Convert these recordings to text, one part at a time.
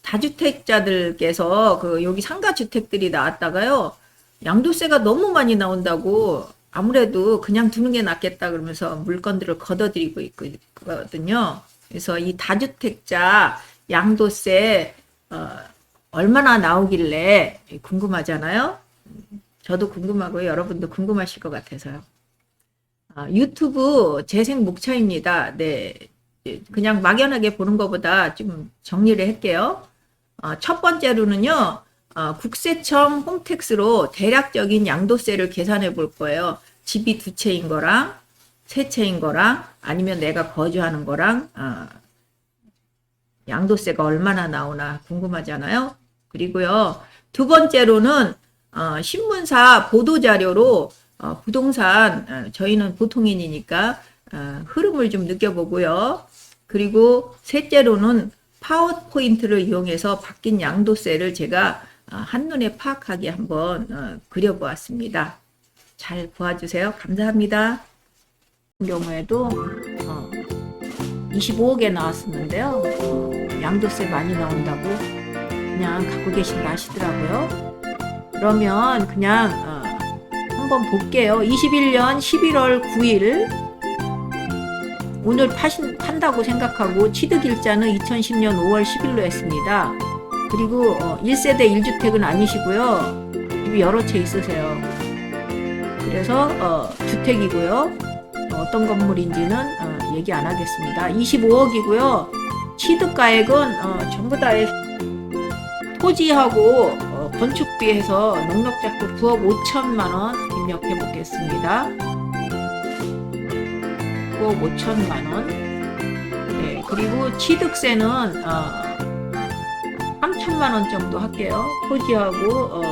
다주택자들께서 여기 상가주택들이 나왔다가요, 양도세가 너무 많이 나온다고 아무래도 그냥 두는 게 낫겠다 그러면서 물건들을 걷어들이고 있거든요. 그래서 이 다주택자 양도세 얼마나 나오길래 궁금하잖아요. 저도 궁금하고요. 여러분도 궁금하실 것 같아서요. 유튜브 재생 목차입니다. 네, 그냥 막연하게 보는 것보다 좀 정리를 할게요. 첫 번째로는요, 국세청 홈택스로 대략적인 양도세를 계산해 볼 거예요. 집이 두 채인 거랑 세 채인 거랑 아니면 내가 거주하는 거랑 양도세가 얼마나 나오나 궁금하잖아요. 그리고요, 두 번째로는 신문사 보도자료로 부동산, 저희는 보통인이니까 흐름을 좀 느껴보고요. 그리고 셋째로는 파워포인트를 이용해서 바뀐 양도세를 제가 한눈에 파악하게 한번 그려보았습니다. 잘 보아주세요. 감사합니다. 경우에도 25억에 나왔었는데요. 양도세 많이 나온다고 그냥 갖고 계신다 하시더라고요. 그러면 그냥 한번 볼게요. 21년 11월 9일 오늘 판다고 생각하고 취득일자는 2010년 5월 10일로 했습니다. 그리고 1세대 1주택은 아니시고요. 집이 여러 채 있으세요. 그래서 주택이고요. 어떤 건물인지는 얘기 안 하겠습니다. 25억이고요. 취득가액은 전부 다 토지하고 건축비 해서 넉넉잡고 9억 5천만 원 입력해 보겠습니다. 9억 5천만 원. 네, 그리고 취득세는 3천만 원 정도 할게요. 토지하고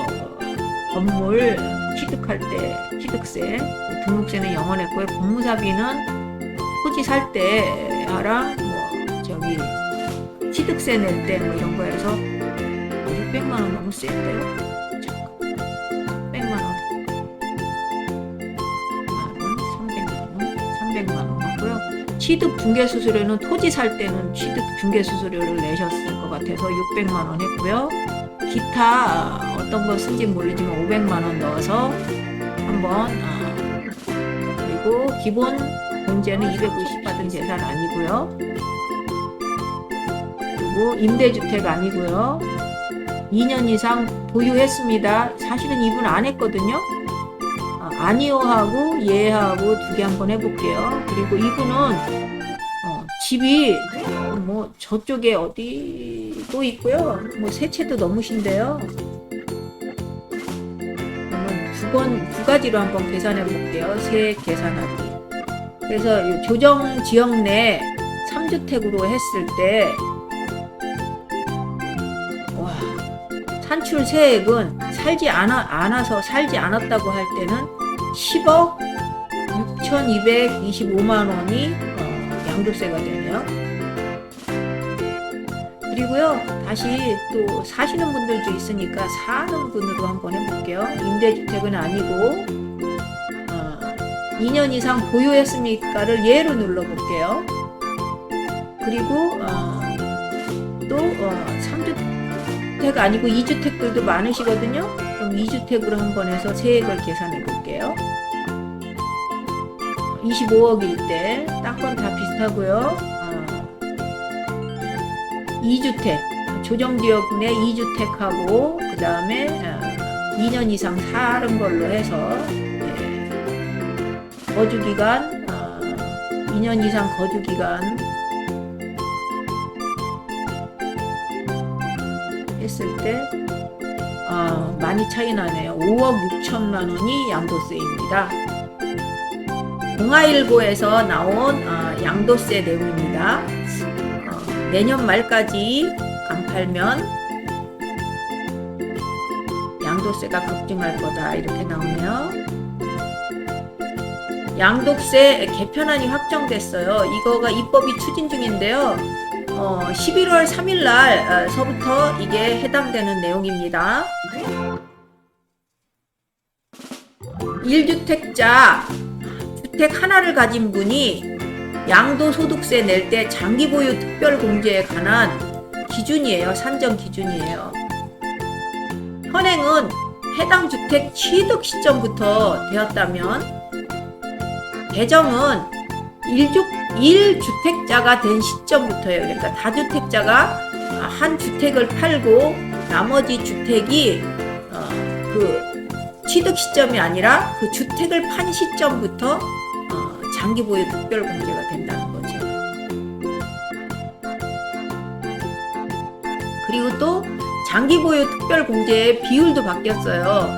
건물 취득할 때 취득세, 등록세는 영원했고요. 공무사비는 토지 살 때랑 취득세 낼 때 이런 거 해서 600만 원 너무 센데요. 100만 원, 300만 원 하고요. 취득 중개수수료는 토지 살 때는 취득 중개수수료를 내셨을 것 같아서 600만 원 했고요. 기타 어떤 거 쓴지 모르지만 500만 원 넣어서 한번 그리고 기본 공제는 250 받은 재산 아니고요. 그리고 임대주택 아니고요. 2년 이상 보유했습니다. 사실은 이분 안 했거든요. 아니요 하고 예 하고 두 개 한번 해볼게요. 그리고 이분은 집이 저쪽에 어디 또 있고요. 세 채도 넘으신데요. 그러면 두 가지로 한번 계산해 볼게요. 세 계산하기. 그래서 조정 지역 내 3주택으로 했을 때 산출 세액은 살지 않았다고 할 때는 10억 6,225만 원이 양도세가 되네요. 그리고요, 다시 또 사시는 분들도 있으니까 사는 분으로 한번 해볼게요. 임대주택은 아니고 2년 이상 보유했습니까를 예로 눌러볼게요. 그리고 또 3주택 아니고 2주택들도 많으시거든요. 그럼 2주택으로 한번 해서 세액을 계산해 볼게요. 25억일 때 딴 건 다 비슷하고요. 2주택 조정지역 내 2주택하고 그 다음에 2년 이상 사는 걸로 해서 거주기간 2년 이상 거주기간 했을 때 많이 차이 나네요. 5억 6천만 원이 양도세입니다. 동아일보에서 나온 양도세 내용입니다. 내년 말까지 안 팔면 양도세가 급증할 거다 이렇게 나오네요. 양도세 개편안이 확정됐어요. 이거가 입법이 추진 중인데요. 11월 3일 날서부터 이게 해당되는 내용입니다. 1주택자 주택 하나를 가진 분이 양도소득세 낼 때 장기보유 특별공제에 관한 기준이에요. 산정 기준이에요. 현행은 해당 주택 취득 시점부터 되었다면, 개정은 1주택자가 된 시점부터예요. 그러니까 다주택자가 한 주택을 팔고 나머지 주택이 그 취득 시점이 아니라 그 주택을 판 시점부터 장기 보유 특별 공제가 된다는 거죠. 그리고 또 장기 보유 특별 공제의 비율도 바뀌었어요.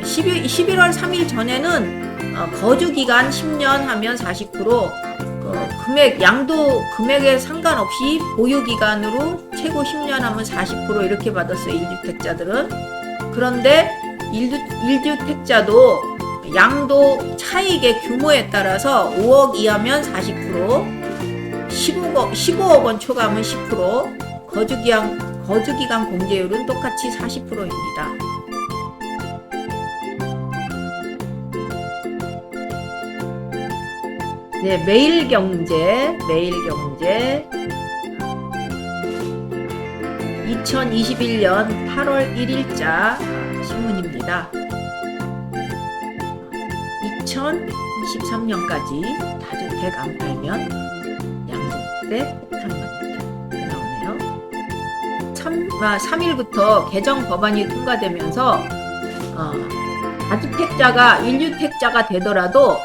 11월 3일 전에는 거주 기간 10년 하면 40%, 금액 양도 금액에 상관없이 보유 기간으로 최고 10년 하면 40% 이렇게 받았어요. 1주택자들은. 그런데 1주택자도 양도 차익의 규모에 따라서 5억 이하면 40%, 15억 원 초과하면 10%, 거주기간 공제율은 똑같이 40%입니다. 네, 매일경제 2021년 8월 1일자 신문입니다. 2023년까지 다주택 안 팔면 양도세 폭탄납니다. 나오네요. 3일부터 개정 법안이 통과되면서 다주택자가 1주택자가 되더라도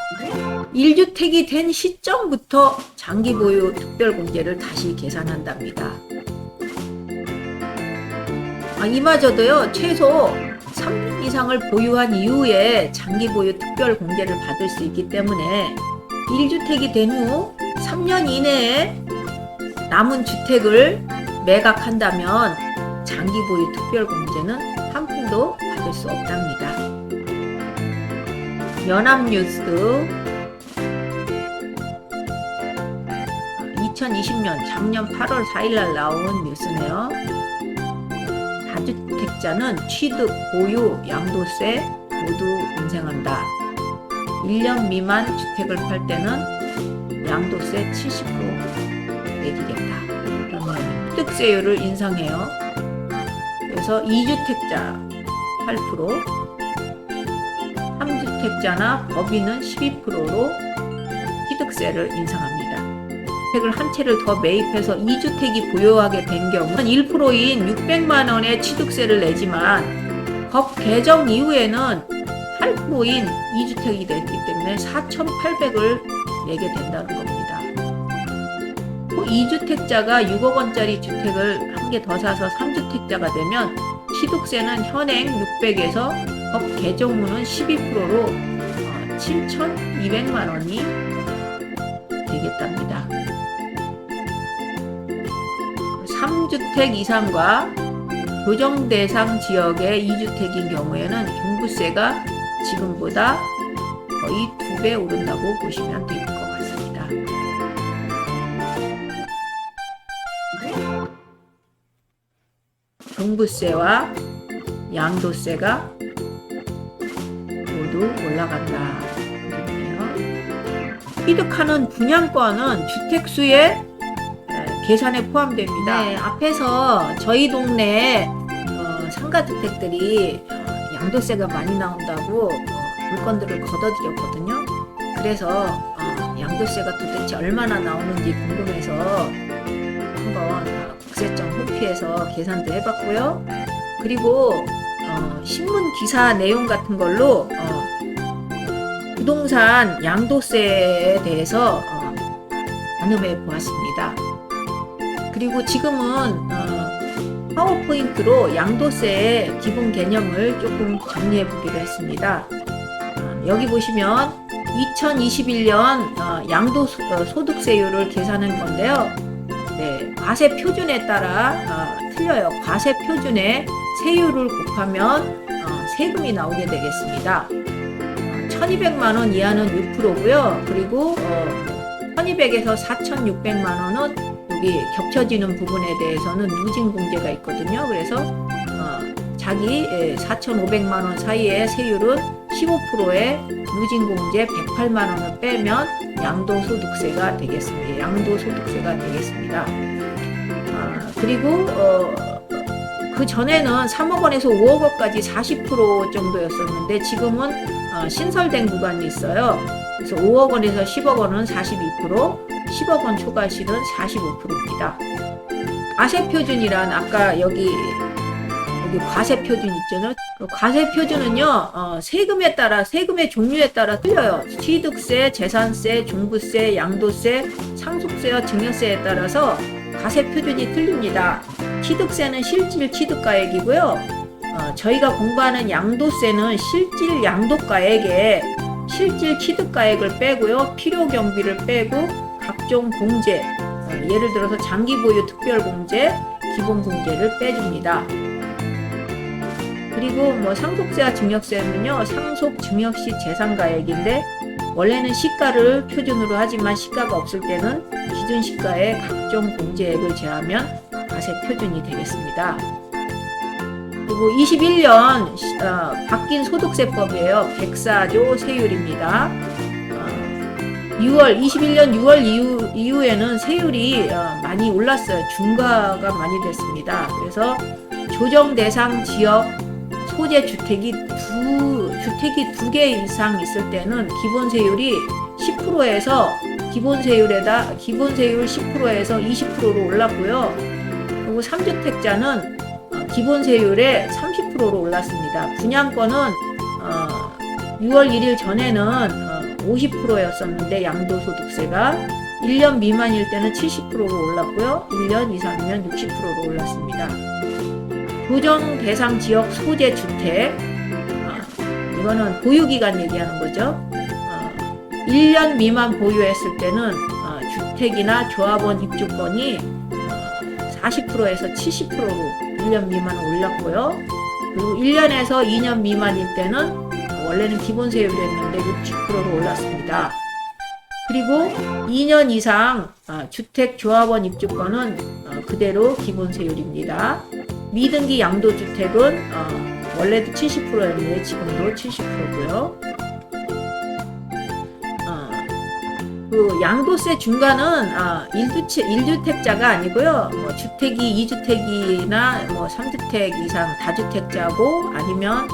1주택이 된 시점부터 장기 보유 특별 공제를 다시 계산한답니다. 이마저도요, 최소 3년 이상을 보유한 이후에 장기 보유 특별 공제를 받을 수 있기 때문에 1주택이 된 후 3년 이내에 남은 주택을 매각한다면 장기 보유 특별 공제는 한 푼도 받을 수 없답니다. 연합뉴스 2020년 작년 8월 4일날 나온 뉴스네요. 다주택자는 취득, 보유, 양도세 모두 인상한다. 1년 미만 주택을 팔 때는 양도세 70% 매기겠다. 그러면 취득세율을 인상해요. 그래서 2주택자 8%, 3주택자나 법인은 12%로 취득세를 인상합니다. 주택을 한 채를 더 매입해서 2주택이 보유하게 된 경우는 1%인 600만 원의 취득세를 내지만 법 개정 이후에는 8%인 2주택이 됐기 때문에 4,800을 내게 된다는 겁니다. 2주택자가 6억 원짜리 주택을 한 개 더 사서 3주택자가 되면 취득세는 현행 600에서 법 개정 후는 12%로 7,200만 원이 되겠답니다. 3주택 이상과 조정 대상 지역의 2주택인 경우에는 종부세가 지금보다 거의 2배 오른다고 보시면 될 것 같습니다. 종부세와 양도세가 모두 올라간다. 취득하는 분양권은 주택수의 계산에 포함됩니다. 네, 앞에서 저희 동네 상가주택들이 양도세가 많이 나온다고 물건들을 걷어들였거든요. 그래서 양도세가 도대체 얼마나 나오는지 궁금해서 한번 국세청 홈피에서 계산도 해봤고요. 그리고 신문 기사 내용 같은 걸로 부동산 양도세에 대해서 가늠해 보았습니다. 그리고 지금은 파워포인트로 양도세의 기본 개념을 조금 정리해 보기로 했습니다. 여기 보시면 2021년 양도소득세율을 계산한 건데요. 네, 과세 표준에 따라 틀려요. 과세 표준에 세율을 곱하면 세금이 나오게 되겠습니다. 1200만 원 이하는 6%고요. 그리고 1200에서 4600만 원은 여기 겹쳐지는 부분에 대해서는 누진공제가 있거든요. 그래서 자기 4,500만 원 사이의 세율은 15%의 누진공제 108만 원을 빼면 양도소득세가 되겠습니다. 그리고 그 전에는 3억 원에서 5억 원까지 40% 정도였었는데 지금은 신설된 구간이 있어요. 그래서 5억 원에서 10억 원은 42%, 10억 원 초과 실은 45%입니다. 과세 표준이란 아까 여기 과세 표준 있잖아요. 과세 표준은요, 세금에 따라, 세금의 종류에 따라 틀려요. 취득세, 재산세, 종부세, 양도세, 상속세와 증여세에 따라서 과세 표준이 틀립니다. 취득세는 실질 취득가액이고요. 저희가 공부하는 양도세는 실질 양도가액에 실질 취득가액을 빼고요. 필요 경비를 빼고 각종 공제, 예를 들어서 장기 보유 특별공제, 기본공제를 빼줍니다. 그리고 상속세와 증여세는요, 상속 증여시 재산가액인데 원래는 시가를 표준으로 하지만 시가가 없을 때는 기준 시가의 각종 공제액을 제하면 과세 표준이 되겠습니다. 그리고 21년 바뀐 소득세법이에요. 104조 세율입니다. 21년 6월 이후에는 세율이 많이 올랐어요. 중과가 많이 됐습니다. 그래서 조정 대상 지역 소재 주택이 두 개 이상 있을 때는 기본 세율이 10%에서 기본 세율 10%에서 20%로 올랐고요. 그리고 3주택자는 기본 세율에 30%로 올랐습니다. 분양권은 6월 1일 전에는 50%였었는데 양도소득세가 1년 미만일 때는 70%로 올랐고요. 1년 이상이면 60%로 올랐습니다. 조정 대상 지역 소재 주택, 이거는 보유기간 얘기하는 거죠. 1년 미만 보유했을 때는 주택이나 조합원 입주권이 40%에서 70%로 1년 미만 올랐고요. 그리고 1년에서 2년 미만일 때는 원래는 기본 세율이었는데 60%로 올랐습니다. 그리고 2년 이상 주택 조합원 입주권은 그대로 기본 세율입니다. 미등기 양도주택은 원래도 70%였는데 지금도 70%고요. 그 양도세 중과는 1주택자가 아니고요. 주택이 2주택이나 3주택 이상 다주택자고 아니면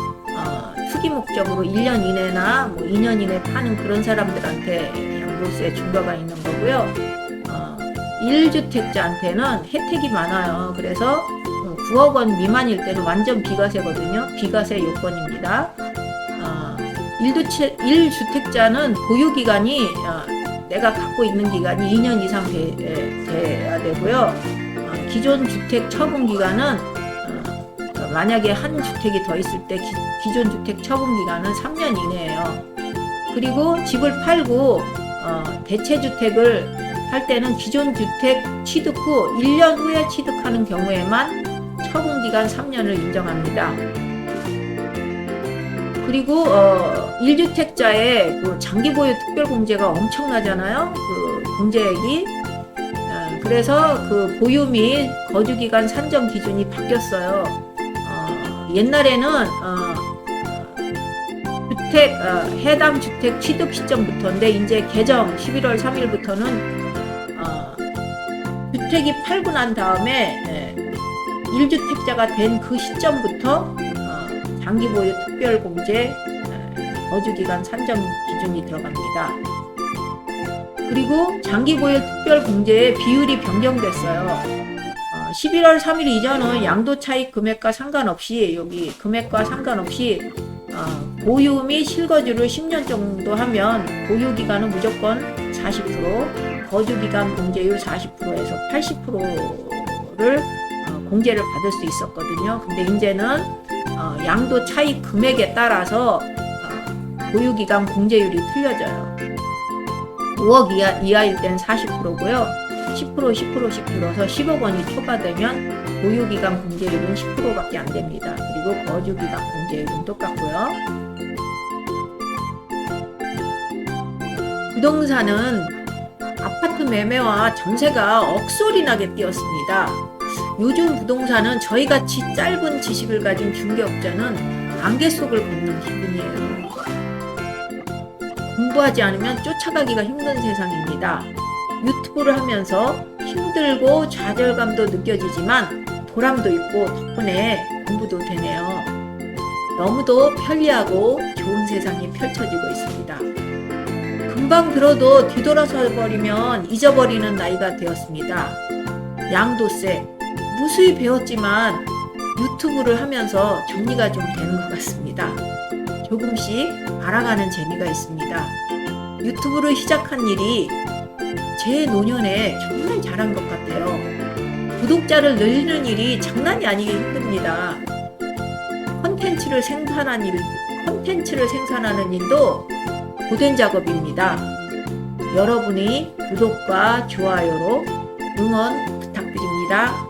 투기 목적으로 1년 이내나 2년 이내 파는 그런 사람들한테 양도세 중과가 있는 거고요. 1주택자한테는 혜택이 많아요. 그래서 9억 원 미만일 때는 완전 비과세거든요. 비과세 요건입니다. 1주택자는 보유기간이 내가 갖고 있는 기간이 2년 이상 돼야 되고요. 기존 주택 처분 기간은 만약에 한 주택이 더 있을 때 기존 주택 처분 기간은 3년 이내예요. 그리고 집을 팔고 대체주택을 할 때는 기존 주택 취득 후 1년 후에 취득하는 경우에만 처분 기간 3년을 인정합니다. 그리고 1주택자의 그 장기 보유 특별 공제가 엄청나잖아요. 그 공제액이. 그래서 그 보유 및 거주 기간 산정 기준이 바뀌었어요. 옛날에는 해당 주택 취득 시점부터인데 이제 개정 11월 3일부터는 주택이 팔고 난 다음에 1주택자가 된 그 시점부터 장기보유 특별공제 거주기간 산정 기준이 들어갑니다. 그리고 장기보유 특별공제의 비율이 변경됐어요. 11월 3일 이전은 양도차익 금액과 상관없이 여기 금액과 상관없이 보유 및 실거주를 10년 정도 하면 보유기간은 무조건 40%, 거주기간 공제율 40%에서 80%를 공제를 받을 수 있었거든요. 근데 이제는 양도 차익 금액에 따라서 보유기간 공제율이 틀려져요. 5억 이하일 땐 40%고요. 10%, 10%씩 들어서 10억 원이 초과되면 보유기간 공제율은 10%밖에 안 됩니다. 그리고 거주기간 공제율은 똑같고요. 부동산은 아파트 매매와 전세가 억소리 나게 뛰었습니다. 요즘 부동산은 저희같이 짧은 지식을 가진 중개업자는 안개 속을 걷는 기분이에요. 공부하지 않으면 쫓아가기가 힘든 세상입니다. 유튜브를 하면서 힘들고 좌절감도 느껴지지만 보람도 있고 덕분에 공부도 되네요. 너무도 편리하고 좋은 세상이 펼쳐지고 있습니다. 금방 들어도 뒤돌아서 버리면 잊어버리는 나이가 되었습니다. 양도세 무수히 배웠지만 유튜브를 하면서 정리가 좀 되는 것 같습니다. 조금씩 알아가는 재미가 있습니다. 유튜브를 시작한 일이 제 노년에 정말 잘한 것 같아요. 구독자를 늘리는 일이 장난이 아니게 힘듭니다. 콘텐츠를 생산하는 일도 고된 작업입니다. 여러분이 구독과 좋아요로 응원 부탁드립니다.